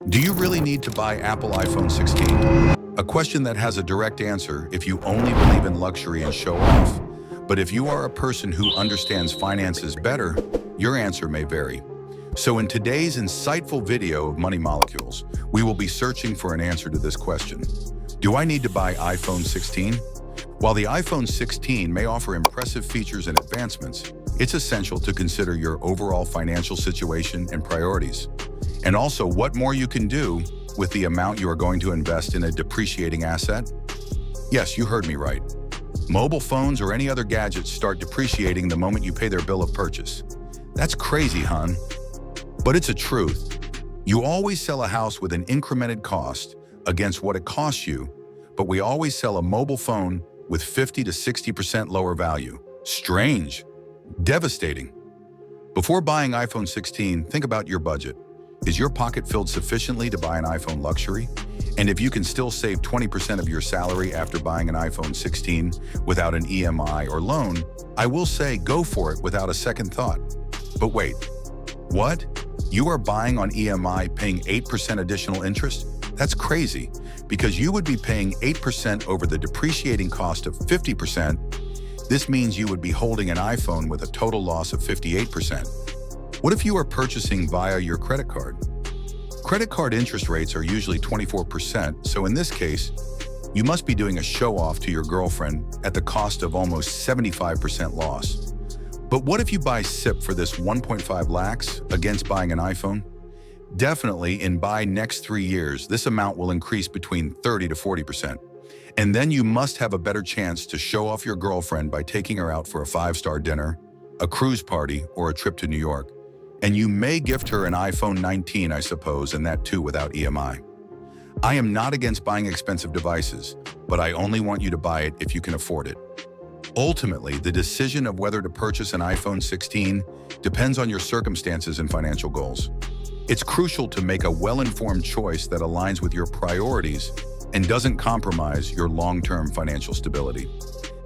Do you really need to buy Apple iPhone 16? A question that has a direct answer if you only believe in luxury and show off. But if you are a person who understands finances better, your answer may vary. So in today's insightful video of Money Molecules, we will be searching for an answer to this question. Do I need to buy iPhone 16? While the iPhone 16 may offer impressive features and advancements, it's essential to consider your overall financial situation and priorities. And also what more you can do with the amount you are going to invest in a depreciating asset. Yes, you heard me right. Mobile phones or any other gadgets start depreciating the moment you pay their bill of purchase. That's crazy, hon. But it's a truth. You always sell a house with an incremented cost against what it costs you, but we always sell a mobile phone with 50 to 60% lower value. Strange. Devastating. Before buying iPhone 16, think about your budget. Is your pocket filled sufficiently to buy an iPhone luxury? And if you can still save 20% of your salary after buying an iPhone 16 without an EMI or loan, I will say go for it without a second thought. But wait, what? You are buying on EMI paying 8% additional interest? That's crazy, because you would be paying 8% over the depreciating cost of 50%. This means you would be holding an iPhone with a total loss of 58%. What if you are purchasing via your credit card? Credit card interest rates are usually 24%, so in this case, you must be doing a show-off to your girlfriend at the cost of almost 75% loss. But what if you buy SIP for this 1.5 lakhs against buying an iPhone? Definitely, in by next 3 years, this amount will increase between 30 to 40%. And then you must have a better chance to show off your girlfriend by taking her out for a 5-star dinner, a cruise party, or a trip to New York. And you may gift her an iPhone 19, I suppose, and that too without EMI. I am not against buying expensive devices, but I only want you to buy it if you can afford it. Ultimately, the decision of whether to purchase an iPhone 16 depends on your circumstances and financial goals. It's crucial to make a well-informed choice that aligns with your priorities and doesn't compromise your long-term financial stability.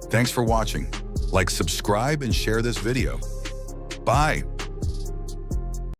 Thanks for watching. Like, subscribe, and share this video. Bye.